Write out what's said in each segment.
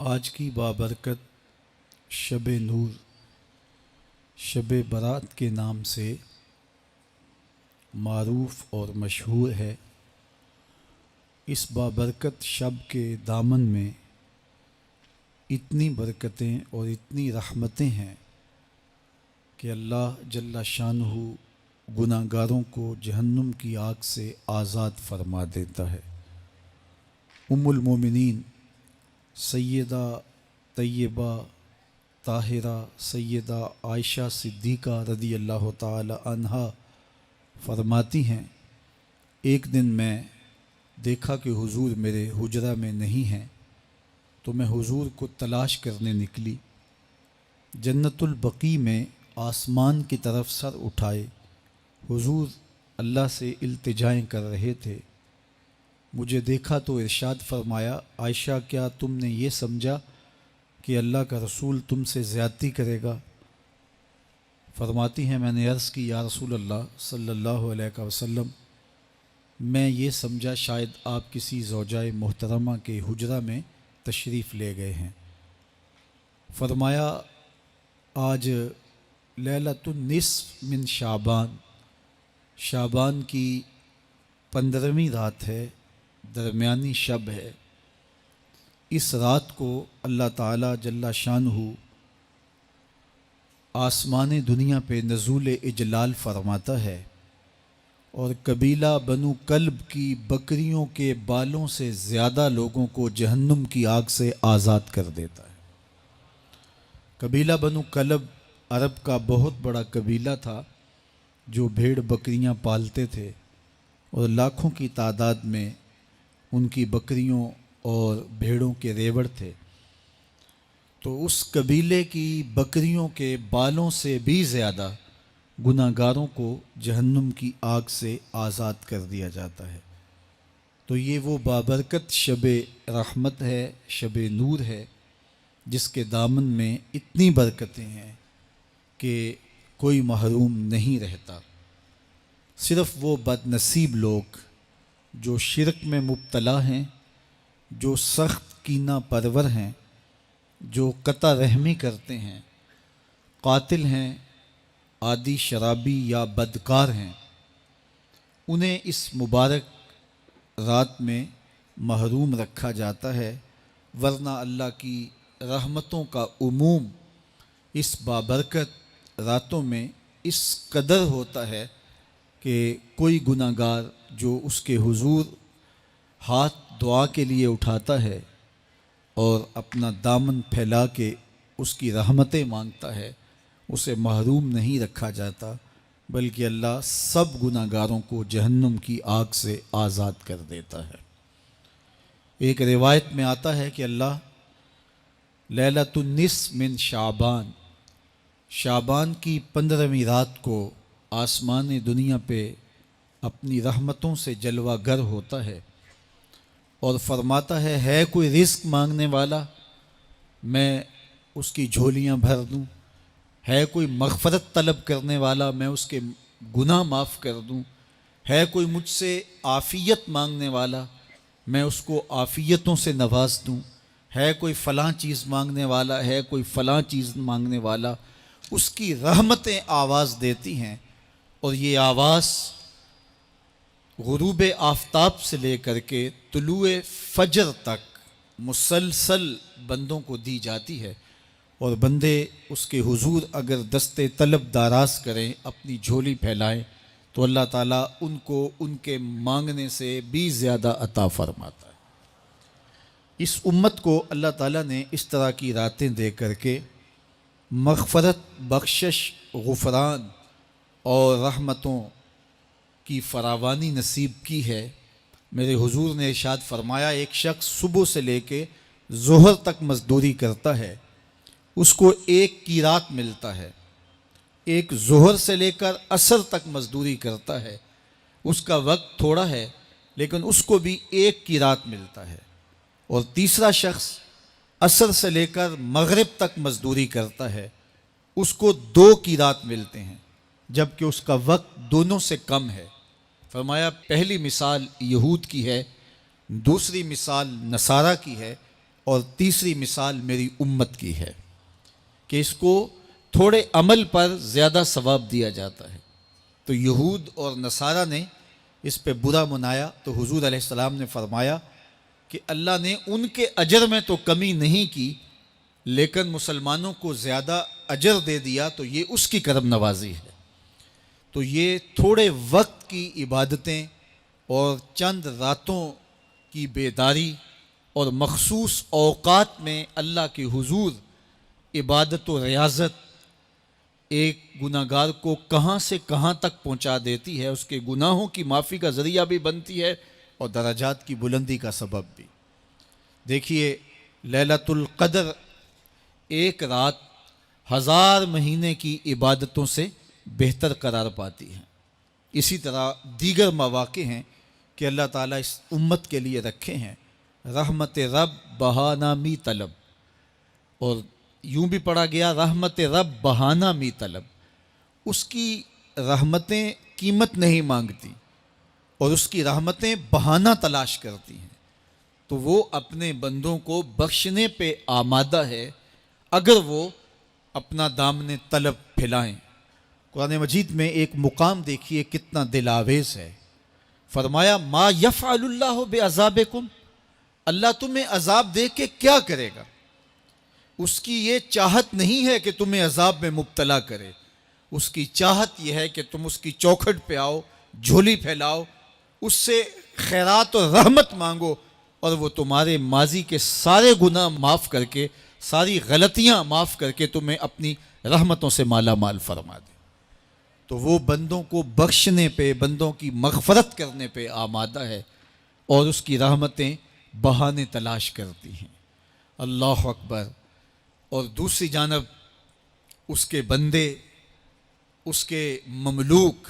آج کی بابرکت شب نور، شب برات کے نام سے معروف اور مشہور ہے۔ اس بابرکت شب کے دامن میں اتنی برکتیں اور اتنی رحمتیں ہیں کہ اللہ جل شانہ گناہ گاروں کو جہنم کی آگ سے آزاد فرما دیتا ہے۔ ام المومنین سیدہ طیبہ طاہرہ سیدہ عائشہ صدیقہ رضی اللہ تعالی عنہا فرماتی ہیں، ایک دن میں دیکھا کہ حضور میرے حجرہ میں نہیں ہیں، تو میں حضور کو تلاش کرنے نکلی۔ جنت البقیع میں آسمان کی طرف سر اٹھائے حضور اللہ سے التجائیں کر رہے تھے۔ مجھے دیکھا تو ارشاد فرمایا، عائشہ کیا تم نے یہ سمجھا کہ اللہ کا رسول تم سے زیادتی کرے گا؟ فرماتی ہیں میں نے عرض کی یا رسول اللہ صلی اللہ علیہ وسلم، میں یہ سمجھا شاید آپ کسی زوجائے محترمہ کے حجرہ میں تشریف لے گئے ہیں۔ فرمایا آج لیلۃ النصف من شعبان، شعبان کی 15ویں رات ہے، درمیانی شب ہے۔ اس رات کو اللہ تعالیٰ جل شانہ آسمان دنیا پہ نزول اجلال فرماتا ہے اور قبیلہ بنو کلب کی بکریوں کے بالوں سے زیادہ لوگوں کو جہنم کی آگ سے آزاد کر دیتا ہے۔ قبیلہ بنو کلب عرب کا بہت بڑا قبیلہ تھا جو بھیڑ بکریاں پالتے تھے اور لاکھوں کی تعداد میں ان کی بکریوں اور بھیڑوں کے ریوڑ تھے۔ تو اس قبیلے کی بکریوں کے بالوں سے بھی زیادہ گناہ گاروں کو جہنم کی آگ سے آزاد کر دیا جاتا ہے۔ تو یہ وہ بابرکت شب رحمت ہے، شب نور ہے، جس کے دامن میں اتنی برکتیں ہیں کہ کوئی محروم نہیں رہتا۔ صرف وہ بد نصیب لوگ جو شرک میں مبتلا ہیں، جو سخت کینہ پرور ہیں، جو قطع رحمی کرتے ہیں، قاتل ہیں، عادی شرابی یا بدکار ہیں، انہیں اس مبارک رات میں محروم رکھا جاتا ہے، ورنہ اللہ کی رحمتوں کا عموم اس بابرکت راتوں میں اس قدر ہوتا ہے کہ کوئی گناہ گار جو اس کے حضور ہاتھ دعا کے لیے اٹھاتا ہے اور اپنا دامن پھیلا کے اس کی رحمتیں مانگتا ہے، اسے محروم نہیں رکھا جاتا، بلکہ اللہ سب گناہ گاروں کو جہنم کی آگ سے آزاد کر دیتا ہے۔ ایک روایت میں آتا ہے کہ اللہ لیلۃ النصف من شعبان، شعبان کی 15ویں رات کو آسمان دنیا پہ اپنی رحمتوں سے جلوہ گر ہوتا ہے اور فرماتا ہے کوئی رزق مانگنے والا، میں اس کی جھولیاں بھر دوں، ہے کوئی مغفرت طلب کرنے والا، میں اس کے گناہ معاف کر دوں، ہے کوئی مجھ سے عافیت مانگنے والا، میں اس کو عافیتوں سے نواز دوں، ہے کوئی فلاں چیز مانگنے والا، ہے کوئی فلاں چیز مانگنے والا، اس کی رحمتیں آواز دیتی ہیں اور یہ آواز غروب آفتاب سے لے کر کے طلوع فجر تک مسلسل بندوں کو دی جاتی ہے، اور بندے اس کے حضور اگر دست طلب دراز کریں، اپنی جھولی پھیلائیں، تو اللہ تعالیٰ ان کو ان کے مانگنے سے بھی زیادہ عطا فرماتا ہے۔ اس امت کو اللہ تعالیٰ نے اس طرح کی راتیں دے کر کے مغفرت، بخشش، غفران اور رحمتوں کی فراوانی نصیب کی ہے۔ میرے حضور نے ارشاد فرمایا ایک شخص صبح سے لے کے ظہر تک مزدوری کرتا ہے، اس کو ایک قیراط ملتا ہے۔ ایک ظہر سے لے کر عصر تک مزدوری کرتا ہے، اس کا وقت تھوڑا ہے لیکن اس کو بھی ایک قیراط ملتا ہے۔ اور تیسرا شخص عصر سے لے کر مغرب تک مزدوری کرتا ہے، اس کو 2 قیراط ملتے ہیں، جبکہ اس کا وقت دونوں سے کم ہے۔ فرمایا پہلی مثال یہود کی ہے، دوسری مثال نصارہ کی ہے، اور تیسری مثال میری امت کی ہے کہ اس کو تھوڑے عمل پر زیادہ ثواب دیا جاتا ہے۔ تو یہود اور نصارہ نے اس پہ برا منایا تو حضور علیہ السلام نے فرمایا کہ اللہ نے ان کے اجر میں تو کمی نہیں کی، لیکن مسلمانوں کو زیادہ اجر دے دیا، تو یہ اس کی کرم نوازی ہے۔ تو یہ تھوڑے وقت کی عبادتیں اور چند راتوں کی بیداری اور مخصوص اوقات میں اللہ کے حضور عبادت و ریاضت ایک گناہ گار کو کہاں سے کہاں تک پہنچا دیتی ہے، اس کے گناہوں کی معافی کا ذریعہ بھی بنتی ہے اور درجات کی بلندی کا سبب بھی۔ دیکھیے، لیلۃ القدر ایک رات 1000 مہینے کی عبادتوں سے بہتر قرار پاتی ہے۔ اسی طرح دیگر مواقع ہیں کہ اللہ تعالیٰ اس امت کے لیے رکھے ہیں، رحمت رب بہانہ می طلب، اور یوں بھی پڑھا گیا رحمت رب بہانہ می طلب۔ اس کی رحمتیں قیمت نہیں مانگتی اور اس کی رحمتیں بہانہ تلاش کرتی ہیں، تو وہ اپنے بندوں کو بخشنے پہ آمادہ ہے اگر وہ اپنا دامن طلب پھیلائیں۔ قرآن مجید میں ایک مقام دیکھیے کتنا دل آویز ہے، فرمایا ما یفعل اللہ بعذابکم، اللہ تمہیں عذاب دے کے کیا کرے گا؟ اس کی یہ چاہت نہیں ہے کہ تمہیں عذاب میں مبتلا کرے، اس کی چاہت یہ ہے کہ تم اس کی چوکھٹ پہ آؤ، جھولی پھیلاؤ، اس سے خیرات و رحمت مانگو، اور وہ تمہارے ماضی کے سارے گناہ معاف کر کے، ساری غلطیاں معاف کر کے تمہیں اپنی رحمتوں سے مالا مال فرما دے۔ تو وہ بندوں کو بخشنے پہ، بندوں کی مغفرت کرنے پہ آمادہ ہے اور اس کی رحمتیں بہانے تلاش کرتی ہیں۔ اللہ اکبر۔ اور دوسری جانب اس کے بندے، اس کے مملوک،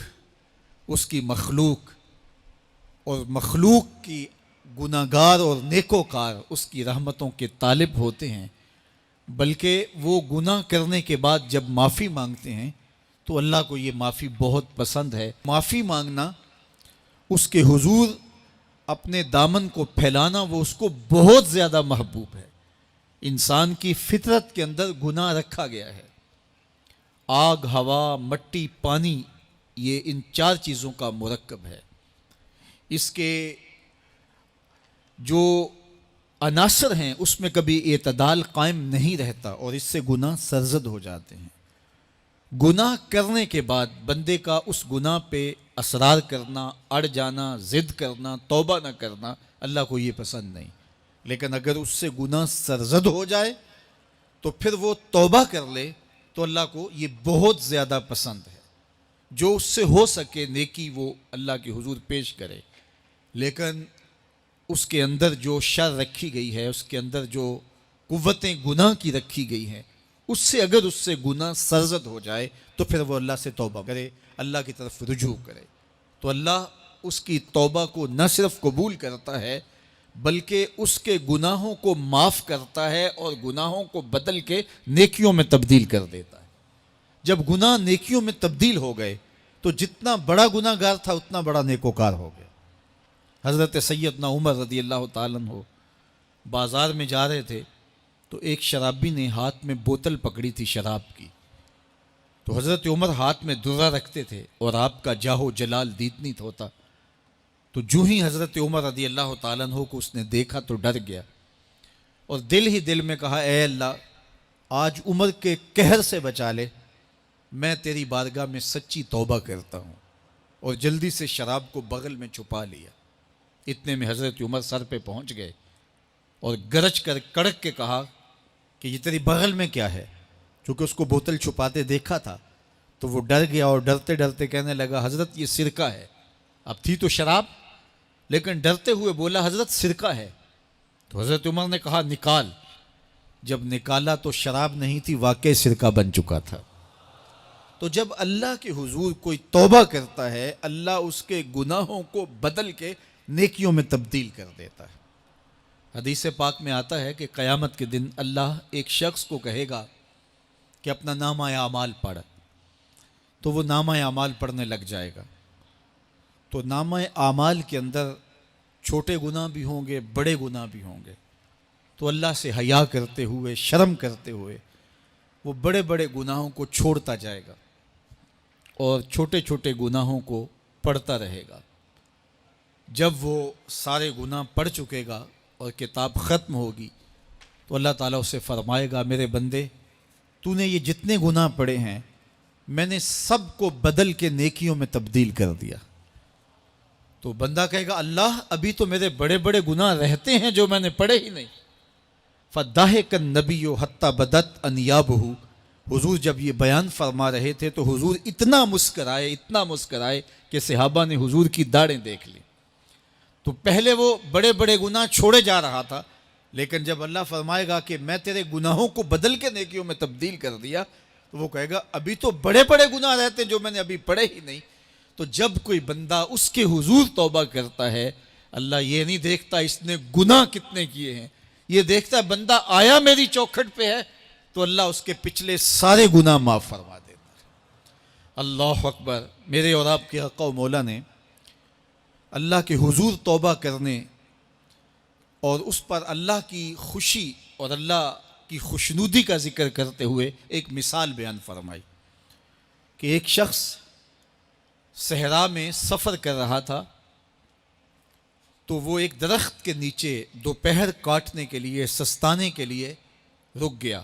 اس کی مخلوق، اور مخلوق کی گناہ گار اور نیکوکار اس کی رحمتوں کے طالب ہوتے ہیں، بلکہ وہ گناہ کرنے کے بعد جب معافی مانگتے ہیں تو اللہ کو یہ معافی بہت پسند ہے۔ معافی مانگنا، اس کے حضور اپنے دامن کو پھیلانا، وہ اس کو بہت زیادہ محبوب ہے۔ انسان کی فطرت کے اندر گناہ رکھا گیا ہے۔ آگ، ہوا، مٹی، پانی، یہ ان 4 چیزوں کا مرکب ہے۔ اس کے جو عناصر ہیں اس میں کبھی اعتدال قائم نہیں رہتا اور اس سے گناہ سرزد ہو جاتے ہیں۔ گناہ کرنے کے بعد بندے کا اس گناہ پہ اصرار کرنا، اڑ جانا، ضد کرنا، توبہ نہ کرنا، اللہ کو یہ پسند نہیں۔ لیکن اگر اس سے گناہ سرزد ہو جائے تو پھر وہ توبہ کر لے تو اللہ کو یہ بہت زیادہ پسند ہے۔ جو اس سے ہو سکے نیکی وہ اللہ کے حضور پیش کرے، لیکن اس کے اندر جو شر رکھی گئی ہے، اس کے اندر جو قوتیں گناہ کی رکھی گئی ہیں، اس سے اگر اس سے گناہ سرزد ہو جائے تو پھر وہ اللہ سے توبہ کرے، اللہ کی طرف رجوع کرے، تو اللہ اس کی توبہ کو نہ صرف قبول کرتا ہے بلکہ اس کے گناہوں کو معاف کرتا ہے اور گناہوں کو بدل کے نیکیوں میں تبدیل کر دیتا ہے۔ جب گناہ نیکیوں میں تبدیل ہو گئے تو جتنا بڑا گناہ گار تھا اتنا بڑا نیکوکار ہو گیا۔ حضرت سیدنا عمر رضی اللہ تعالیٰ عنہ بازار میں جا رہے تھے تو ایک شرابی نے ہاتھ میں بوتل پکڑی تھی شراب کی، تو حضرت عمر ہاتھ میں درہ رکھتے تھے اور آپ کا جاہ و جلال دیدنیت ہوتا، تو جو ہی حضرت عمر رضی اللہ تعالیٰ عنہ کو اس نے دیکھا تو ڈر گیا اور دل ہی دل میں کہا، اے اللہ آج عمر کے قہر سے بچا لے، میں تیری بارگاہ میں سچی توبہ کرتا ہوں، اور جلدی سے شراب کو بغل میں چھپا لیا۔ اتنے میں حضرت عمر سر پہ پہنچ گئے اور گرج کر کڑک کے کہا کہ یہ تیری بغل میں کیا ہے؟ چونکہ اس کو بوتل چھپاتے دیکھا تھا تو وہ ڈر گیا اور ڈرتے ڈرتے کہنے لگا، حضرت یہ سرکہ ہے۔ اب تھی تو شراب، لیکن ڈرتے ہوئے بولا، حضرت سرکہ ہے۔ تو حضرت عمر نے کہا، نکال۔ جب نکالا تو شراب نہیں تھی، واقعی سرکہ بن چکا تھا۔ تو جب اللہ کے حضور کوئی توبہ کرتا ہے، اللہ اس کے گناہوں کو بدل کے نیکیوں میں تبدیل کر دیتا ہے۔ حدیث پاک میں آتا ہے کہ قیامت کے دن اللہ ایک شخص کو کہے گا کہ اپنا نامہ اعمال پڑھ، تو وہ نامہ اعمال پڑھنے لگ جائے گا۔ تو نامہ اعمال کے اندر چھوٹے گناہ بھی ہوں گے، بڑے گناہ بھی ہوں گے، تو اللہ سے حیا کرتے ہوئے، شرم کرتے ہوئے وہ بڑے بڑے گناہوں کو چھوڑتا جائے گا اور چھوٹے چھوٹے گناہوں کو پڑھتا رہے گا۔ جب وہ سارے گناہ پڑھ چکے گا اور کتاب ختم ہوگی تو اللہ تعالیٰ اسے فرمائے گا، میرے بندے تو نے یہ جتنے گناہ پڑھے ہیں میں نے سب کو بدل کے نیکیوں میں تبدیل کر دیا۔ تو بندہ کہے گا، اللہ ابھی تو میرے بڑے بڑے گناہ رہتے ہیں جو میں نے پڑھے ہی نہیں۔ فَضَحِكَ النَّبِيُّ حَتَّى بَدَتْ أَنْيَابُهُ، حضور جب یہ بیان فرما رہے تھے تو حضور اتنا مسکرائے کہ صحابہ نے حضور کی داڑھیں دیکھ لی۔ تو پہلے وہ بڑے بڑے گناہ چھوڑے جا رہا تھا، لیکن جب اللہ فرمائے گا کہ میں تیرے گناہوں کو بدل کے نیکیوں میں تبدیل کر دیا، تو وہ کہے گا ابھی تو بڑے بڑے گناہ رہتے ہیں جو میں نے ابھی پڑھے ہی نہیں۔ تو جب کوئی بندہ اس کے حضور توبہ کرتا ہے، اللہ یہ نہیں دیکھتا اس نے گناہ کتنے کیے ہیں، یہ دیکھتا ہے بندہ آیا میری چوکھٹ پہ ہے تو اللہ اس کے پچھلے سارے گناہ معاف فرما دیتا ہے۔ اللہ اکبر۔ میرے اور آپ کے آقا و مولا نے اللہ کے حضور توبہ کرنے اور اس پر اللہ کی خوشی اور اللہ کی خوشنودی کا ذکر کرتے ہوئے ایک مثال بیان فرمائی کہ ایک شخص صحرا میں سفر کر رہا تھا تو وہ ایک درخت کے نیچے دوپہر کاٹنے کے لیے، سستانے کے لیے رک گیا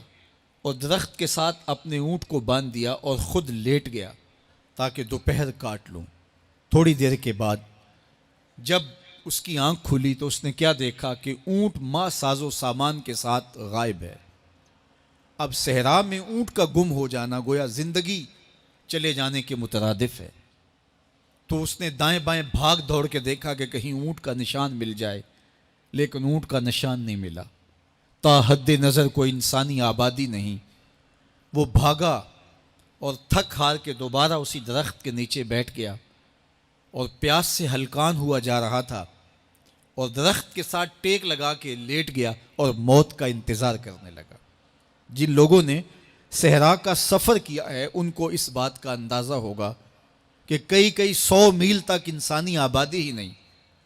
اور درخت کے ساتھ اپنے اونٹ کو باندھ دیا اور خود لیٹ گیا تاکہ دوپہر کاٹ لوں۔ تھوڑی دیر کے بعد جب اس کی آنکھ کھلی تو اس نے کیا دیکھا کہ اونٹ ماں ساز و سامان کے ساتھ غائب ہے۔ اب صحرا میں اونٹ کا گم ہو جانا گویا زندگی چلے جانے کے مترادف ہے۔ تو اس نے دائیں بائیں بھاگ دوڑ کے دیکھا کہ کہیں اونٹ کا نشان مل جائے، لیکن اونٹ کا نشان نہیں ملا۔ تا حد نظر کوئی انسانی آبادی نہیں۔ وہ بھاگا اور تھک ہار کے دوبارہ اسی درخت کے نیچے بیٹھ گیا اور پیاس سے ہلکان ہوا جا رہا تھا اور درخت کے ساتھ ٹیک لگا کے لیٹ گیا اور موت کا انتظار کرنے لگا۔ جن لوگوں نے صحرا کا سفر کیا ہے ان کو اس بات کا اندازہ ہوگا کہ کئی 100 میل تک انسانی آبادی ہی نہیں،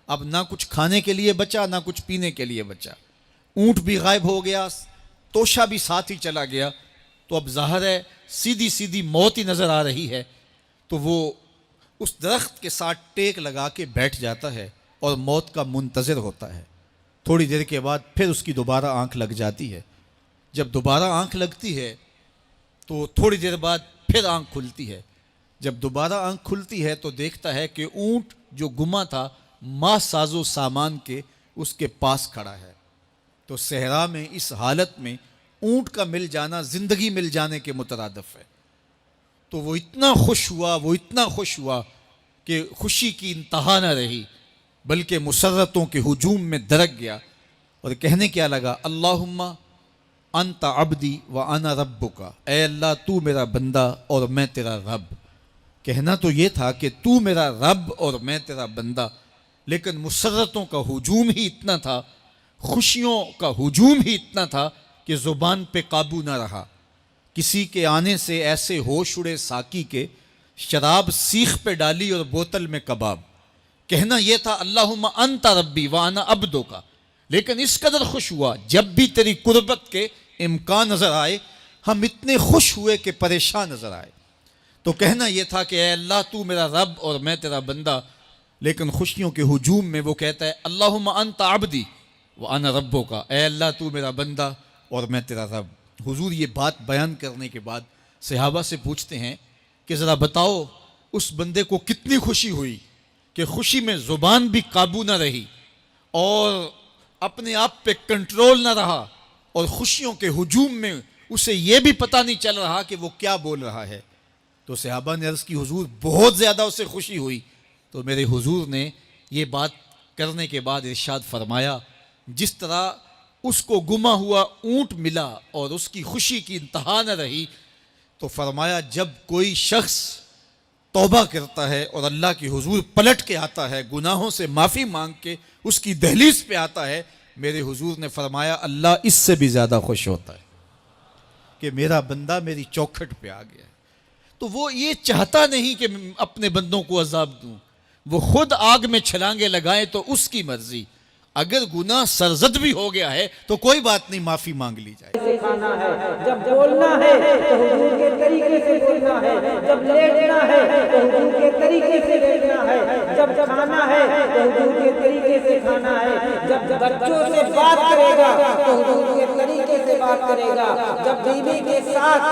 اب نہ کچھ کھانے کے لیے بچا نہ کچھ پینے کے لیے بچا، اونٹ بھی غائب ہو گیا، توشا بھی ساتھ ہی چلا گیا، تو اب ظاہر ہے سیدھی موت ہی نظر آ رہی ہے۔ تو وہ اس درخت کے ساتھ ٹیک لگا کے بیٹھ جاتا ہے اور موت کا منتظر ہوتا ہے۔ تھوڑی دیر کے بعد پھر اس کی دوبارہ آنکھ لگ جاتی ہے۔ جب دوبارہ آنکھ لگتی ہے تو تھوڑی دیر بعد پھر آنکھ کھلتی ہے۔ جب دوبارہ آنکھ کھلتی ہے تو دیکھتا ہے کہ اونٹ جو گما تھا ماں ساز و سامان کے اس کے پاس کھڑا ہے۔ تو صحرا میں اس حالت میں اونٹ کا مل جانا زندگی مل جانے کے مترادف ہے۔ تو وہ اتنا خوش ہوا کہ خوشی کی انتہا نہ رہی، بلکہ مسرتوں کے ہجوم میں درک گیا اور کہنے کیا لگا، اللہم انت عبدی وانا ربک، اے اللہ تو میرا بندہ اور میں تیرا رب۔ کہنا تو یہ تھا کہ تو میرا رب اور میں تیرا بندہ، لیکن مسرتوں کا ہجوم ہی اتنا تھا، خوشیوں کا ہجوم ہی اتنا تھا کہ زبان پہ قابو نہ رہا۔ کسی کے آنے سے ایسے ہوش اڑے ساقی کے، شراب سیخ پہ ڈالی اور بوتل میں کباب۔ کہنا یہ تھا اللہم انت ربی وانا عبدک، لیکن اس قدر خوش ہوا جب بھی تیری قربت کے امکان نظر آئے ہم اتنے خوش ہوئے کہ پریشان نظر آئے۔ تو کہنا یہ تھا کہ اے اللہ تو میرا رب اور میں تیرا بندہ، لیکن خوشیوں کے ہجوم میں وہ کہتا ہے اللہم انت عبدی وانا ربک، اے اللہ تو میرا بندہ اور میں تیرا رب۔ حضور یہ بات بیان کرنے کے بعد صحابہ سے پوچھتے ہیں کہ ذرا بتاؤ اس بندے کو کتنی خوشی ہوئی کہ خوشی میں زبان بھی قابو نہ رہی اور اپنے آپ پہ کنٹرول نہ رہا، اور خوشیوں کے ہجوم میں اسے یہ بھی پتہ نہیں چل رہا کہ وہ کیا بول رہا ہے۔ تو صحابہ نے عرض کی حضور بہت زیادہ اسے خوشی ہوئی۔ تو میرے حضور نے یہ بات کرنے کے بعد ارشاد فرمایا، جس طرح اس کو گما ہوا اونٹ ملا اور اس کی خوشی کی انتہا نہ رہی، تو فرمایا جب کوئی شخص توبہ کرتا ہے اور اللہ کی حضور پلٹ کے آتا ہے، گناہوں سے معافی مانگ کے اس کی دہلیز پہ آتا ہے، میرے حضور نے فرمایا اللہ اس سے بھی زیادہ خوش ہوتا ہے کہ میرا بندہ میری چوکھٹ پہ آ گیا ہے۔ تو وہ یہ چاہتا نہیں کہ اپنے بندوں کو عذاب دوں، وہ خود آگ میں چھلانگے لگائیں تو اس کی مرضی، اگر گناہ سرزد بھی ہو گیا ہے تو کوئی بات نہیں، معافی مانگ لی جائے۔ سکھانا ہے، جب بولنا ہے تو حضور کے طریقے سے بولنا ہے، جب لیٹنا ہے تو حضور کے طریقے سے لیٹنا ہے، جب کھانا ہے تو حضور کے طریقے سے کھانا ہے، جب بچوں سے بات کرے گا تو حضور کے طریقے سے بات کرے گا، جب بیوی کے ساتھ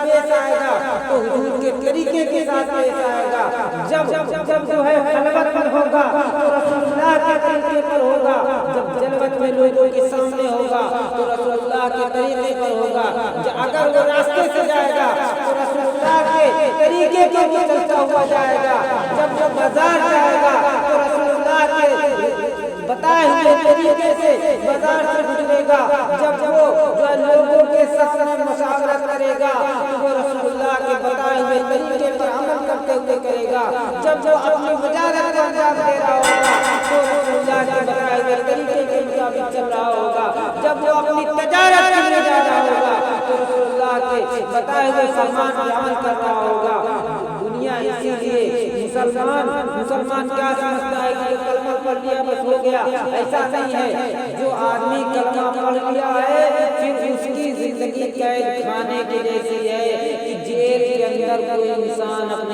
پیش آئے گا تو حضور کے طریقے کے ساتھ پیش آئے گا، جب جو ہے خلوت میں ہوگا تو رسول اللہ کے طریقے پر ہوگا، جب جلوت میں لوگوں کے سامنے ہوگا تو رسول اللہ کے طریقے پر ہوگا، اگر وہ راستے سے جائے گا تو رسول اللہ کے طریقے پر وہ چلتا ہوا جائے گا، جب وہ بازار جائے گا تو رسول اللہ کے بتائے ہوئے طریقے سے بازار سے گزرے گا، جب وہ جو لوگوں کے ساتھ مشاورت کرے گا تو وہ رسول اللہ کے بتائے ہوئے طریقے پر عمل کرتے ہوئے کرے گا، جب وہ اپنی تجارت کو انجام دے رہا ہوگا تو رسول اللہ کے بتائے ہوئے طریقے کے مطابق چل رہا ہوگا، جب وہ اپنی تجارت کرنے جا رہا ہوگا تو رسول اللہ کے بتائے ہوئے فرمان پر عمل کر رہا ہوگا۔ دنیا اسی لیے مسلمان کیا سمجھتا ہے کہ کلمہ پڑھ لیا بس ہو گیا، ایسا نہیں ہے۔ جو آدمی کلمہ پڑھ لیا ہے پھر اس کی زندگی قید خانے کی جیسی ہے کہ جیل کے اندر کوئی انسان اپنے